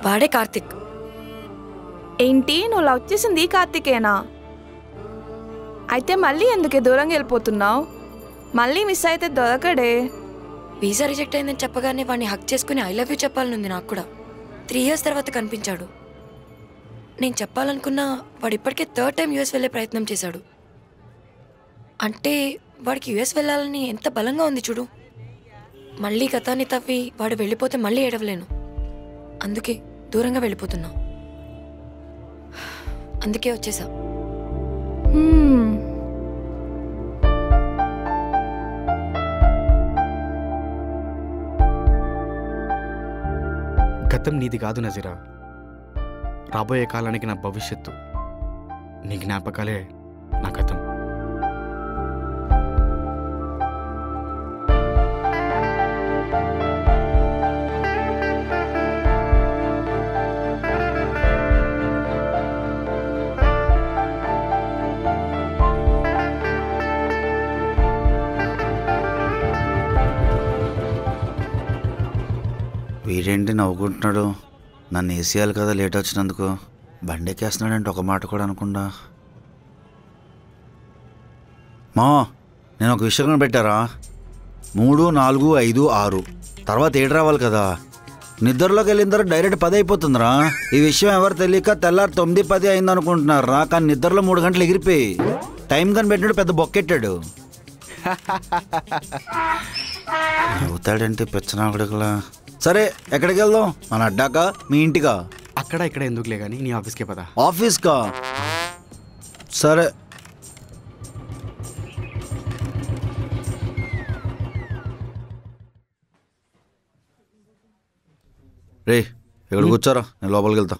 వాడే కార్తిక్. ఏంటి నువ్వు లవ్ చేసింది కార్తికేనా? అయితే మళ్ళీ ఎందుకే దూరంగా వెళ్ళిపోతున్నావు? మళ్ళీ మిస్ అయితే దొరకడే. వీసా రిజెక్ట్ అయిందని చెప్పగానే వాడిని హక్ చేసుకుని ఐ లవ్ యూ చెప్పాలనుంది నాకు కూడా. 3 years తర్వాత కనిపించాడు. నేను చెప్పాలనుకున్నా వాడు ఇప్పటికే 3rd time US వెళ్ళే ప్రయత్నం చేశాడు. అంటే వాడికి US వెళ్ళాలని ఎంత బలంగా ఉంది చూడు. మళ్ళీ గతాన్ని తవ్వి వాడు వెళ్ళిపోతే మళ్ళీ ఏడవలేను. అందుకే దూరంగా వెళ్ళిపోతున్నా. అందుకే వచ్చేసా. గతం నీది కాదు నజీరా, రాబోయే కాలానికి నా భవిష్యత్తు. నీ జ్ఞాపకాలే నా గతం. వీడేంటి నవ్వుకుంటున్నాడు? నన్ను వేసేయాలి కదా లేట్ వచ్చినందుకు. బండి ఎక్కేస్తున్నాడంటే ఒక మాట కూడా అనకుండా. మా నేను ఒక విషయం పెట్టారా, 3, 4, 5, 6 తర్వాత 7 రావాలి కదా. నిద్రలోకి వెళ్ళిన తర్వాత డైరెక్ట్ 10 అయిపోతుందిరా. ఈ విషయం ఎవరు తెలియక తెల్లారి 9, 10 అయింది అనుకుంటున్నారా, కానీ నిద్రలో 3 గంటలు ఎగిరిపోయి టైం కానీ పెట్టినాడు, పెద్ద బొక్కెట్టాడు. అవుతాడంటే పెచ్చనాకుడుకులా. సరే ఎక్కడికి వెళ్దాం? మన అడ్డాకా మీ ఇంటికా? అక్కడ ఇక్కడ ఎందుకులే కానీ నీ ఆఫీస్కే పదా. ఆఫీస్కా? సరే. రే ఇక్కడ కూర్చోరా, నేను లోపలికి వెళ్తా.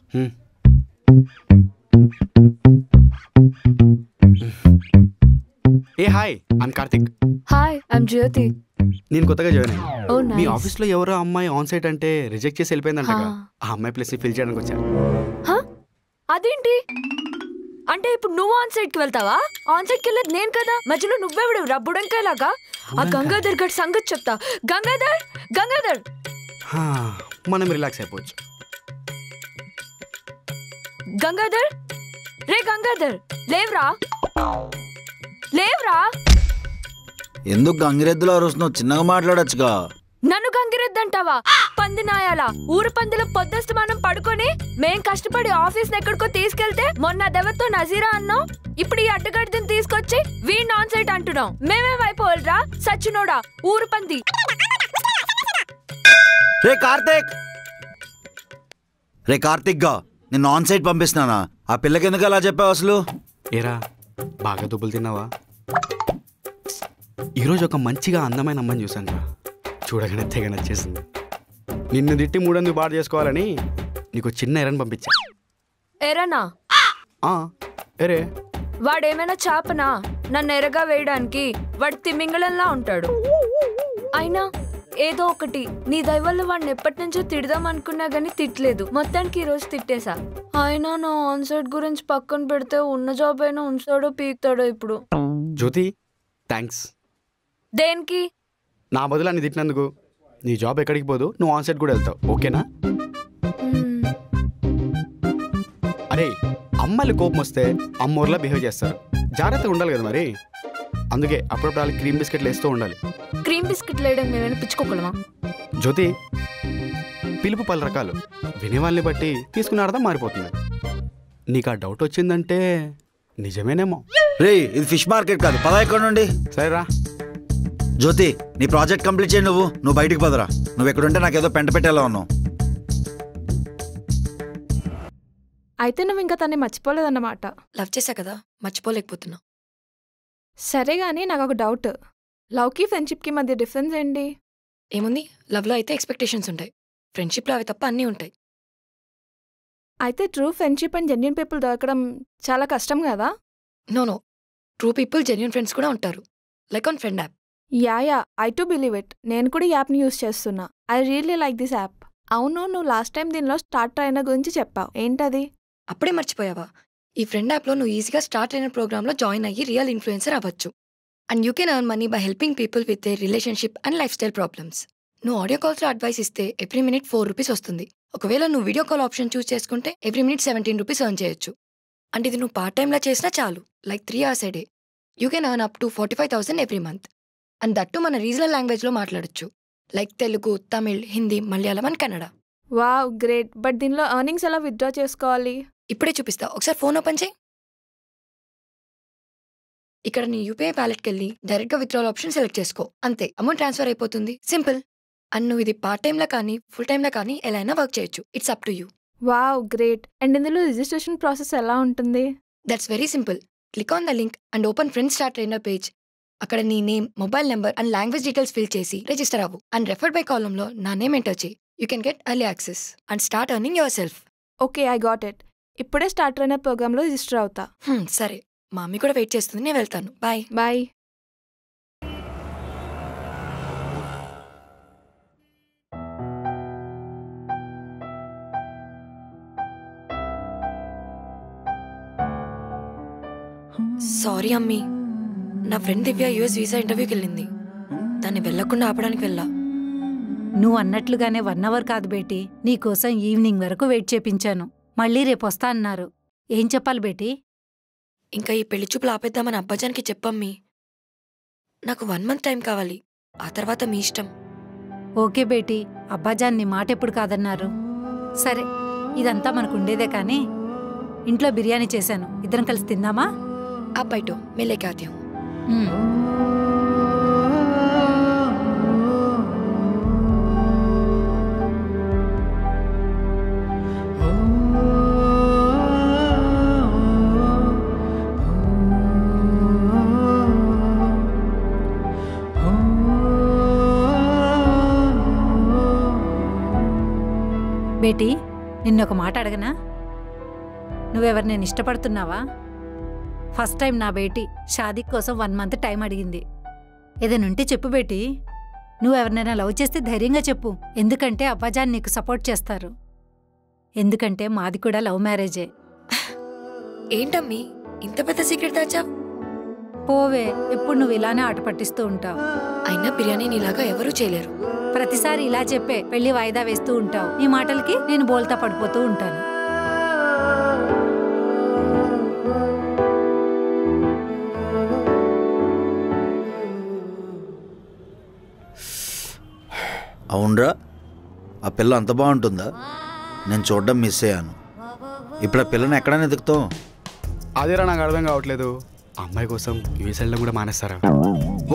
ఏ hi, I'm Karthik. Hi, I'm Jyothi. నేను కొత్తగా జాయిన్ అయ్యాను. మీ ఆఫీస్ లో ఎవరో అమ్మాయి ఆన్ సైట్ అంటే రిజెక్ట్ చేసి వెళ్ళిపోయిందంట. ఆ అమ్మాయి ప్లేస్ ని ఫిల్ చేయడానికి వచ్చాను. అదేంటి అంటే ఇప్పుడు నువ్వు ఆన్ సైట్ కి వెళ్తావా? ఆన్ సైట్ కి వెళ్ళేది నేను కదా, మధ్యలో నువ్వెవడు రబ్బుడంకాయలాగా? ఆ గంగాధర్ గడ్ సంగతి చెప్తా. గంగాధర్, గంగాధర్ మనం రిలాక్స్ అయిపోవచ్చు. గంగాధర్, రే గంగాధర్, లేవ్రా లేవ్రా. ఎందుకు గంగిరెద్దులో అరుస్తున్నావు? చిన్నగా మాట్లాడొచ్చుగా. నన్ను గంగిరెద్దంటావా? పంది నాయాలా? ఊరు పందిలో పొద్దస్తమానం పడుకొని మేం కష్టపడి ఆఫీస్ ఎక్కడికో తీసుకెళ్తే మొన్న దెవతో నజీరా అన్నావు, ఇప్పుడు ఈ అడ్డగడ్డిని తీసుకొచ్చి వీడిని ఆన్ సైట్ అంటున్నావు. మేమేమైపోవాలిరా సచ్చినోడా ఊరు పంది. రే కార్తిక్, రే కార్తిక్ గా నేను ఆన్ సైట్ పంపిస్తున్నానా? ఆ పిల్లకి ఎందుకు అలా చెప్పావు అసలు? ఏరా బాగా దుబ్బులు తిన్నావా? ఈరోజు ఒక మంచిగా అందమైన అమ్మని చూసాను రా, చూడగానే తెగ నచ్చేసింది. నిన్ను తిట్టి 300 బాగా చేసుకోవాలని నీకు చిన్న ఎరని పంపించా. ఎరనా? ఎరే వాడేమైనా చాపనా నన్ను ఎరగా వేయడానికి? వాడు తిమింగళంలా ఉంటాడు. అయినా ఏదో ఒకటి నీ దయవల్ల వాడిని ఎప్పటి నుంచో తిడదాం అనుకున్నా గానీ తిట్టలేదు. మొత్తానికి ఈ రోజు తిట్టేశా. అయినా నా ఆన్ సైట్ గురించి పక్కన పెడితే ఉన్న జాబ్ అయినా ఉంచాడో పీకుతాడో ఇప్పుడు. జ్యోతి థ్యాంక్స్. దేనికి? నా బదులు అన్ని తిట్టినందుకు. నీ జాబ్ ఎక్కడికి పోదు, నువ్వు ఆన్ సైట్ కూడా వెళ్తావు, ఓకేనా? అరే అమ్మాయిలు కోపం వస్తే అమ్మోర్లా బిహేవ్ చేస్తారు, జాగ్రత్తగా ఉండాలి కదా మరి. అందుకే అప్పుడప్పుడు వాళ్ళకి క్రీమ్ బిస్కెట్లు వేస్తూ ఉండాలి. క్రీమ్ బిస్కెట్లు వేయడం మేమైనా పిచ్చుకోగలమా? జ్యోతి పిలుపు 10 రకాలు, వినేవాళ్ళని బట్టి తీసుకునే అర్థం మారిపోతుంది. నీకు ఆ డౌట్ వచ్చిందంటే నిజమేనేమో. రే ఇది ఫిష్ మార్కెట్ కాదు, పదా ఇక్కడ నుండి. సరేరా జ్యోతి నీ ప్రాజెక్ట్ కంప్లీట్ చేయి. నువ్వు బయటికి పదరా. నువ్వు ఎక్కడుంటే నాకేదో పెంట పెట్టేలా ఉన్నావు. అయితే నువ్వు ఇంకా తన్ని మర్చిపోలేదన్నమాట. లవ్ చేశా కదా, మర్చిపోలేకపోతున్నా. సరే గానీ నాకు ఒక డౌట్. లవ్కి ఫ్రెండ్షిప్కి మధ్య డిఫరెన్స్ ఏంటి? ఏముంది, లవ్లో అయితే ఎక్స్పెక్టేషన్స్ ఉంటాయి, ఫ్రెండ్షిప్లో అవి తప్ప అన్నీ ఉంటాయి. అయితే true friendship and genuine people దొరకడం చాలా కష్టం కదా? No, true people genuine friends కూడా ఉంటారు, like on friend app. Yeah I too believe it. నేను కూడా ఈ యాప్ని యూజ్ చేస్తున్నా. I really like this app. అవును, నువ్వు లాస్ట్ టైం దీనిలో స్టార్ట్ ట్రైనర్ గురించి చెప్పావు, ఏంటది? అప్పుడే మర్చిపోయావా? ఈ ఫ్రెండ్ యాప్లో నువ్వు ఈజీగా స్టార్ ట్రైనర్ ప్రోగ్రామ్లో జాయిన్ అయ్యి రియల్ ఇన్ఫ్లుయెన్సర్ అవ్వచ్చు. And you can earn money by helping people with their relationship and life style problems. నువ్వు ఆడియో కాల్స్లో అడ్వైస్ ఇస్తే ఎవ్రీ మినిట్ 4 రూపీస్ వస్తుంది. ఒకవేళ నువ్వు వీడియో కాల్ ఆప్షన్ చూస్ చేసుకుంటే ఎవ్రీ మినిట్ 17 రూపీస్ ఎర్న్ చేయొచ్చు. అంటే ఇది నువ్వు పార్ట్ టైంలా చేసినా చాలు, like 3 hours a day. You can earn up to 45,000 every month. And that మన రీజనల్ లాంగ్వేజ్లో మాట్లాడొచ్చు, like Telugu, Tamil, Hindi, Malayalam and Kannada. Wow great. But దీనిలో ఎర్నింగ్స్ ఎలా విత్డ్రా చేసుకోవాలి? ఇప్పుడే చూపిస్తా, ఒకసారి ఫోన్ ఓపెన్ చేయి. ఇక్కడ నీ యూపీఐ వ్యాలెట్కి వెళ్ళి డైరెక్ట్గా విత్డ్రాల్ ఆప్షన్ సెలెక్ట్ చేసుకో. అంతే, అమౌంట్ ట్రాన్స్ఫర్ అయిపోతుంది. సింపుల్. అండ్ నువ్వు ఇది పార్ట్ టైంలో కానీ ఫుల్ టైంలో కానీ ఎలా అయినా వర్క్ చేయొచ్చు. It's up to you. Wow great. And ఇందులో రిజిస్ట్రేషన్ ప్రాసెస్ ఎలా ఉంటుంది? That's very simple. Click on the link and open friends start trainer page. అక్కడ నీ name, mobile number and language details fill చేసి రిజిస్టర్ అవ్వు. And referred by కాలంలో నా name enter చేయి. You can get early access and start earning your self. Okay, I got it. ఇప్పుడే start trainer ప్రోగ్రామ్లో register అవుతా. సరే, మా మమ్మీ కూడా వెయిట్ చేస్తుంది, నేను వెళ్తాను. బాయ్. బాయ్. సారీ అమ్మీ, నా ఫ్రెండ్ దివ్య యూఎస్ వీసా ఇంటర్వ్యూకి వెళ్ళింది. దాన్ని వెళ్ళకుండా ఆపడానికి వెళ్ళా. నువ్వు అన్నట్లుగానే 1 hour కాదు బేటీ, నీకోసం ఈవినింగ్ వరకు వెయిట్ చేపించాను. మళ్ళీ రేపు వస్తా అన్నారు. ఏం చెప్పాలి బేటీ? ఇంకా ఈ పెళ్లి చూపులు ఆపేద్దామని అబ్బాజానికి చెప్పమ్మీ. నాకు 1 month టైం కావాలి, ఆ తర్వాత మీ ఇష్టం. ఓకే బేటీ, అబ్బాజాన్ నీ మాట ఎప్పుడు కాదన్నారు. సరే, ఇదంతా మనకుండేదే కానీ ఇంట్లో బిర్యానీ చేశాను, ఇద్దరం కలిసి తిందామా? అబ్బాయితో मैं लेके आती हूँ. బేటీ, నిన్నొక మాట అడగనా? నువ్వెవరు నేను ఇష్టపడుతున్నావా? ఫస్ట్ టైం నా బేటీ షాదీ కోసం 1 month టైం అడిగింది. ఏదైనా చెప్పు బేటీ. నువ్వెవరినైనా లవ్ చేస్తే ధైర్యంగా చెప్పు, ఎందుకంటే అబ్బాజాన్ నీకు సపోర్ట్ చేస్తారు. ఎందుకంటే మాది కూడా లవ్ మ్యారేజే. ఏంటమ్మీ ఇంత పెద్ద సీక్రెట్ దాచావ్? పోవే, ఎప్పుడు నువ్వు ఇలానే ఆట పట్టిస్తూ ఉంటావు. అయినా బిర్యానీ నీలాగా ఎవరూ చేయలేరు. ప్రతిసారి ఇలా చెప్పే పెళ్లి వాయిదా వేస్తూ ఉంటావు. నీ మాటలకి నేను బోల్తా పడిపోతూ ఉంటాను. అవునరా, ఆ పిల్ల అంత బాగుంటుందా? నేను చూడడం మిస్ అయ్యాను. ఇప్పుడు ఆ పిల్లని ఎక్కడైనా ఎదుగుతావు? అదేరా నాకు అర్థం కావట్లేదు. అమ్మాయి కోసం యూఎస్ వెళ్ళడం కూడా మానేస్తారా?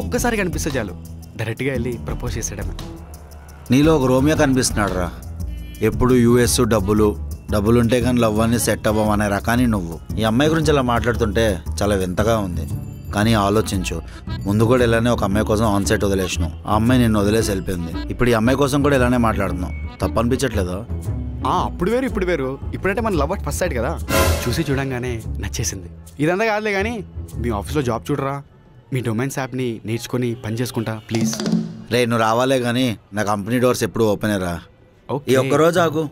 ఒక్కసారి కనిపిస్తే చాలు డైరెక్ట్గా వెళ్ళి ప్రపోజ్ చేసాడమే. నీలో ఒక రోమియో కనిపిస్తున్నాడు రా. ఎప్పుడు యూఎస్ డబ్బులుంటే కానీ లవ్ అని సెట్ అవ్వమనే రకాన్ని నువ్వు. ఈ అమ్మాయి గురించి అలా మాట్లాడుతుంటే చాలా వింతగా ఉంది. కానీ ఆలోచించు, ముందు కూడా ఇలానే ఒక అమ్మాయి కోసం ఆన్ సైట్ వదిలేసినావు. ఆ అమ్మాయి నిన్ను వదిలేసి వెళ్ళిపోయింది. ఇప్పుడు ఈ అమ్మాయి కోసం కూడా ఇలానే మాట్లాడుతున్నావు. తప్పు అనిపించట్లేదా? అప్పుడు వేరు ఇప్పుడు వేరు. ఇప్పుడంటే మన లవ్ అట్ ఫస్ట్ సైడ్ కదా, చూసి చూడంగానే నచ్చేసింది. ఇదంతా కాదులే కానీ మీ ఆఫీస్లో జాబ్ చూడరా. మీ డొమైన్స్ యాప్ని నేర్చుకొని పని చేసుకుంటా ప్లీజ్. రే, నువ్వు రావాలే కానీ నా కంపెనీ డోర్స్ ఎప్పుడు ఓపెన్ రా. ఈ ఒక్కరోజు ఆగు,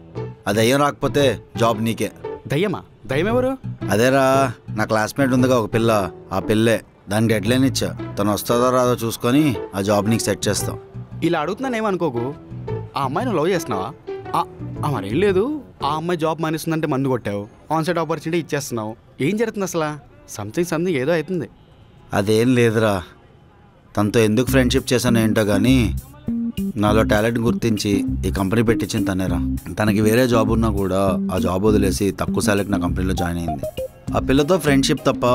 అది అయ్యం రాకపోతే జాబ్ నీకే. దయ్యమా? దయ్యం ఎవరు? అదేరా, నా క్లాస్మేట్ ఉందిగా ఒక పిల్ల, ఆ పిల్లే. దానికి డెడ్లైన్ ఇచ్చా, తను వస్తుందో రాదో చూసుకొని ఆ జాబ్ నీకు సెట్ చేస్తాం. ఇలా అడుగుతున్నాను ఏమనుకోకు. ఆ అమ్మాయి నువ్వు లవ్ చేస్తున్నావా? మరేం లేదు, ఆ అమ్మాయి జాబ్ మానేస్తుందంటే మందు కొట్టావు, ఆన్సైట్ ఆపర్చునిటీ ఇచ్చేస్తున్నావు. ఏం జరుగుతుంది అసలు? సంథింగ్ ఏదో అవుతుంది. అదేం లేదురా, తనతో ఎందుకు ఫ్రెండ్షిప్ చేశానో ఏంటో కానీ నాలో టాలెంట్ గుర్తించి ఈ కంపెనీ పెట్టించింది తనేరా. తనకి వేరే జాబ్ ఉన్నా కూడా ఆ జాబ్ వదిలేసి తక్కువ సాలరీకి నా కంపెనీలో జాయిన్ అయింది. ఆ పిల్లతో ఫ్రెండ్షిప్ తప్ప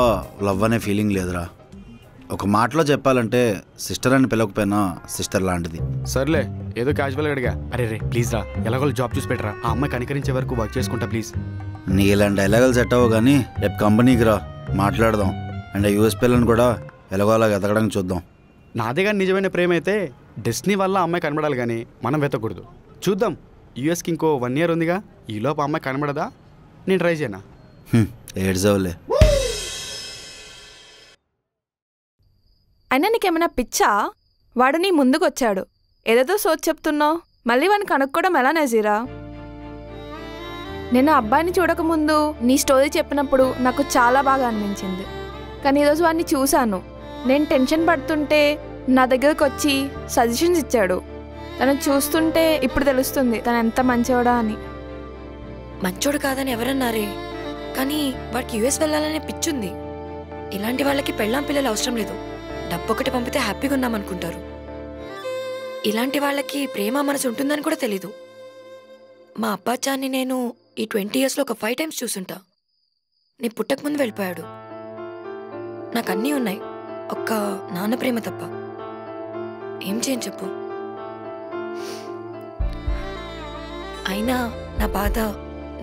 లవ్ అనే ఫీలింగ్ లేదురా. ఒక మాటలో చెప్పాలంటే సిస్టర్ అని పిలవకపోయినా సిస్టర్ లాంటిది. సర్లే, ఏదో క్యాజువల్గా అడిగా. అరే ప్లీజ్ రా, ఎలాగో జాబ్ చూసి పెట్టరా. ఆ అమ్మాయి కనికరించే వరకు వర్క్ చేసుకుంటా ప్లీజ్. నీ ఇలాంటి డైలాగులు సెట్ అవ్వవు కానీ రేపు కంపెనీకి రా, మాట్లాడదాం. అండ్ యూఎస్ పిల్లని కూడా ఎలాగో అలా ఎదగడానికి చూద్దాం. నాదే కానీ నిజమైన ప్రేమ అయితే డెస్టినీ వల్ల అమ్మాయి కనబడాలి కానీ మనం వెతకూడదు. చూద్దాం, యూఎస్కి ఇంకో 1 year ఉందిగా, ఈలోపు అమ్మాయి కనబడదా? నేను ట్రై చేయనా? ఏడ్జవులే. అయినా నీకేమైనా పిచ్చా? వాడు నీ ముందుకు వచ్చాడు, ఏదేదో సోచ్ చెప్తున్నావు. మళ్ళీ వాడిని కనుక్కోవడం ఎలా నజీరా? నేను అబ్బాయిని చూడకముందు నీ స్టోరీ చెప్పినప్పుడు నాకు చాలా బాగా అనిపించింది. కానీ ఈరోజు వాడిని చూశాను. నేను టెన్షన్ పడుతుంటే నా దగ్గరకు వచ్చి సజెషన్స్ ఇచ్చాడు. తను చూస్తుంటే ఇప్పుడు తెలుస్తుంది తను ఎంత మంచివాడా అని. మంచోడు కాదని ఎవరన్నారే, కానీ వాడికి యుఎస్ వెళ్ళాలనే పిచ్చుంది. ఇలాంటి వాళ్ళకి పెళ్ళాం పిల్లలు అవసరం లేదు, డబ్బొకటి పంపితే హ్యాపీగా ఉన్నామనుకుంటారు. ఇలాంటి వాళ్ళకి ప్రేమ మనసు ఉంటుందని కూడా తెలీదు. మా అబ్బాచాన్ని నేను ఈ 20 yearsలో ఒక 5 times చూసుంటా. నీ పుట్టకముందు వెళ్ళిపోయాడు. నాకు అన్నీ ఉన్నాయి, ఒక్క నాన్న ప్రేమ తప్ప. ఏం చేయను చెప్పు. అయినా నా బాధ,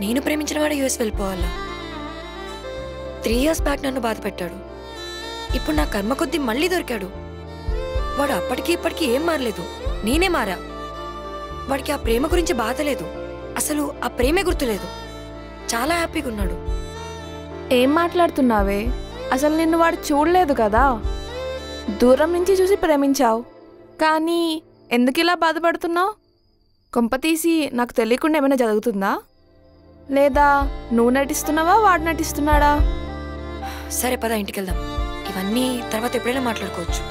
నేను ప్రేమించిన వాడు యుఎస్ వెళ్ళిపోవాలా? 3 years బ్యాక్ నన్ను బాధ పెట్టాడు. ఇప్పుడు నా కర్మ కొద్దీ మళ్ళీ దొరికాడు. వాడు అప్పటికి ఇప్పటికీ ఏం మారలేదు, నేనే మారా. వాడికి ఆ ప్రేమ గురించి బాధ లేదు, అసలు ఆ ప్రేమే గుర్తులేదు. చాలా హ్యాపీగా ఉన్నాడు. ఏం మాట్లాడుతున్నావే? అసలు నిన్ను వాడు చూడలేదు కదా, దూరం నుంచి చూసి ప్రేమించావు. కానీ ఎందుకు ఇలా బాధపడుతున్నావు? కొంపతీసి నాకు తెలియకుండా ఏమైనా జరుగుతుందా? లేదా నువ్వు నటిస్తున్నావా, వాడు నటిస్తున్నాడా? సరే పద, ఇంటికి వెళ్దాం. ఇవన్నీ తర్వాత ఎప్పుడైనా మాట్లాడుకోవచ్చు.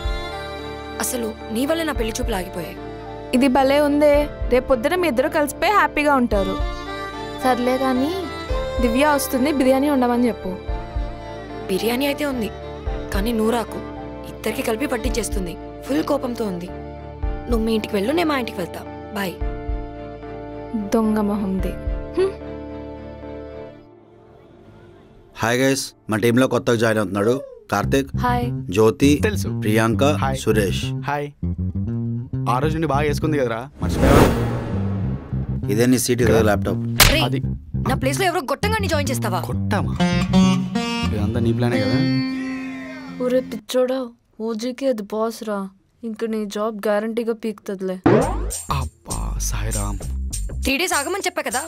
అసలు నీ వల్ల నా పెళ్లి చూపులు ఆగిపోయాయి. ఇది భలే ఉందే, రేపొద్దున మీ ఇద్దరు కలిసిపోయి హ్యాపీగా ఉంటారు. సర్లే కానీ దివ్య వస్తుంది, బిర్యానీ ఉండమని చెప్పు. బిర్యానీ అయితే ఉంది, కానీ నూరాకు ఇద్దరికి కలిపి పట్టించేస్తుంది. ఫుల్ కోపంతో ఉంది. నువ్వు మీ ఇంటికి వెళ్ళు, నేను మా ఇంటికి వెళ్తా. బాయ్. దొంగ మొహంది. హాయ్ గైస్, మా టీంలో కొత్తగా జాయిన్ అవుతున్నాడు కార్తిక్, హాయ్. జ్యోతి, తెలుసు. ప్రియాంక, హాయ్. సురేష్. హాయ్. ఆ రోజు నుండి బాగా వేసుకుంది కదరా, మర్చిపోయావా? ఇదే నీ సీట్ కదా, ల్యాప్టాప్. రేయ్, అది నా ప్లేస్ లో ఎవరో గొట్టంగా జాయిన్ చేస్తావా? కొట్టామా? ఇదంతా నీ ప్లానే కదా. ఊరే పిచ్చోడా, ఓజీకి అది బాస్ రా. ఇంక నీ జాబ్ గ్యారంటీగా పీకుతుందిలే. అబ్బా సాయిరామ్. 3 days ఆగమని చెప్పా కదా,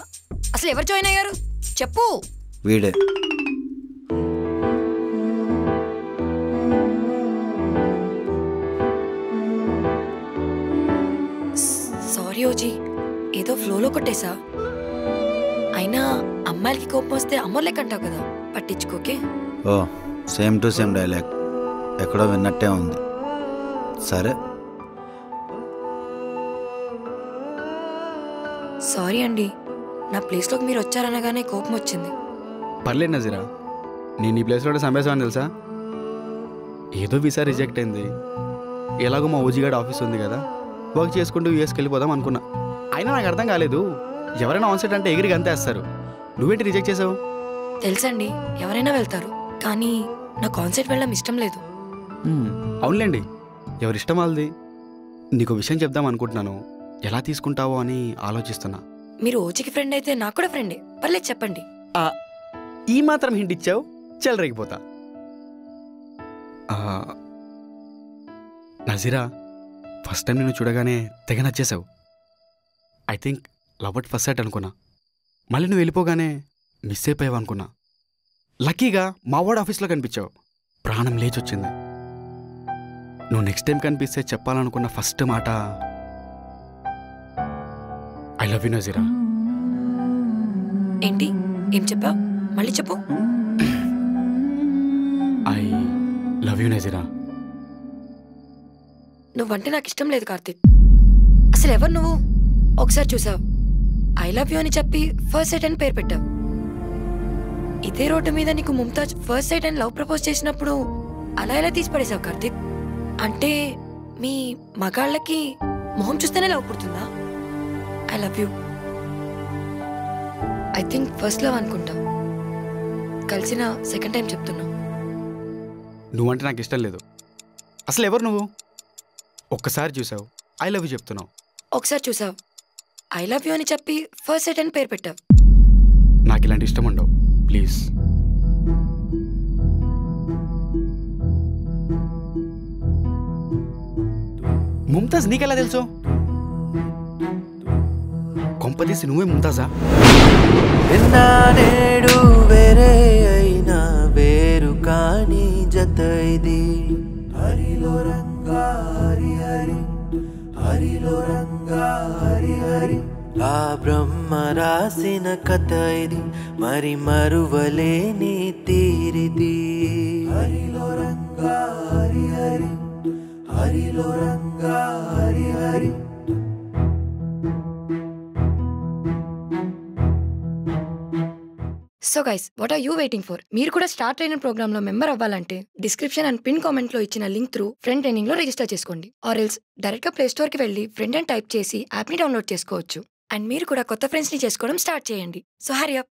అసలు ఎవరు జాయిన్ అయ్యారు చెప్పు. వీడే. సారీ ఓజీ, ఏదో ఫ్లోలో కొట్టేశా. అయినా అమ్మాయిలకి కోపం వస్తే అమ్మోళ్ళకి అంటావు కదా, పట్టించుకోకే. ఓ, సేమ్ టు సేమ్ డైలాగ్, ఎక్కడో విన్నట్టే ఉంది. సరే. సారీ అండి, నా ప్లేస్లోకి మీరు వచ్చారనగానే కోపం వచ్చింది. పర్లేదు నజీరా, నేను ఈ ప్లేస్లో సంపేసామని తెలుసా. ఏదో వీసా రిజెక్ట్ అయింది, ఎలాగో మా ఓజీగాడ్ ఆఫీస్ ఉంది కదా, వర్క్ చేసుకుంటూ యూఎస్కి వెళ్ళిపోదాం అనుకున్నా. అయినా నాకు అర్థం కాలేదు, ఎవరైనా ఆన్సెట్ అంటే ఎగిరికి అంతేస్తారు, నువ్వేంటి రిజెక్ట్ చేసావు? తెలుసండి, ఎవరైనా వెళ్తారు, కానీ నా కాన్సెప్ట్ వెళ్ళడం ఇష్టం లేదు. అవునులేండి, ఎవరిష్టం వాళ్ళది. నీకు విషయం చెప్దాం అనుకుంటున్నాను, ఎలా తీసుకుంటావో అని ఆలోచిస్తున్నా. మీరు ఓజీకి ఫ్రెండ్ అయితే నాకు కూడా ఫ్రెండే, పర్లేదు చెప్పండి. ఈ మాత్రం హింట్ ఇచ్చావు, చెలరేగిపోతా. నజీరా, ఫస్ట్ టైం నేను చూడగానే తెగ నచ్చేసావు. I think love at first sight అనుకున్నా. మళ్ళీ నువ్వు వెళ్ళిపోగానే మిస్ అయిపోయావు అనుకున్నా. లక్కీగా మా వార్డ్ ఆఫీస్లో కనిపించావు, ప్రాణం లేచొచ్చింది. నువ్వు నెక్స్ట్ టైం కనిపిస్తే చెప్పాలనుకున్న ఫస్ట్ మాట ఐ లవ్ యూ నజీరా. ఏంటి, ఏం చెప్పా? మళ్ళీ చెప్పు. I love you Nazeera. నువ్వంటే నాకు ఇష్టం లేదు కార్తిక్. అసలు ఎవరు నువ్వు? ఒకసారి చూసావు, ఐ లవ్ యూ అని చెప్పి ఫస్ట్ సైట్ అని పేరు పెట్టావు. ఇదే రోడ్డు మీద నీకు ముంతాజ్ ఫస్ట్ సైట్ అని లవ్ ప్రపోజ్ చేసినప్పుడు అలా ఎలా తీసి పడేసావు కార్తిక్? అంటే మీ మగాళ్ళకి మొహం చూస్తేనే లవ్ పుడుతుందా? I love you. I think first love అనుకుంటా. కలిసిన సెకండ్ టైం చెప్తున్నా. నువ్వంటే నాకు ఇష్టం లేదు. అసలు ఎవరు నువ్వు? ఒక్కసారి చూసావు, ఐ లవ్ యూ చెప్తున్నావు. ఒకసారి చూసావు, ఐ లవ్ యూ అని చెప్పి ఫస్ట్ సైట్ అని పేరు పెట్టావు. నాకు ఇలాంటి ఇష్టం ఉండవు, ప్లీజ్. ముంతాజ్ నీకెలా తెలుసు? కొంపదీసి నువ్వే ముంతాజా? నేడు వేరే అయినా వేరు కాని జత ఇది. హరిలో రంగా హరి హరి, హరిలో రంగా హరి హరి. ఆ బ్రహ్మ రాసిన కథ ఇది, మరి మరువలేని తీరిది. హరిలో రంగా హరి హరి, హరిలో Ranga Hari Hari. So guys what are you waiting for? మీరు కూడా స్టార్ ట్రైనర్ ప్రోగ్రామ్ లో మెంబర్ అవ్వాలంటే డిస్క్రిప్షన్ అండ్ పిన్ కామెంట్ లో ఇచ్చిన లింక్ త్రూ ఫ్రెండ్ ట్రైనింగ్ లో రిజిస్టర్ చేసుకోండి. ఆర్ ఎల్స్ డైరెక్ట్ గా ప్లే స్టోర్ కి వెళ్ళి ఫ్రెండ్ అని టైప్ చేసి యాప్ ని డౌన్లోడ్ చేసుకోవచ్చు. అండ్ మీరు కూడా కొత్త ఫ్రెండ్స్ ని చేసుకోవడం స్టార్ట్ చేయండి. So Hari up.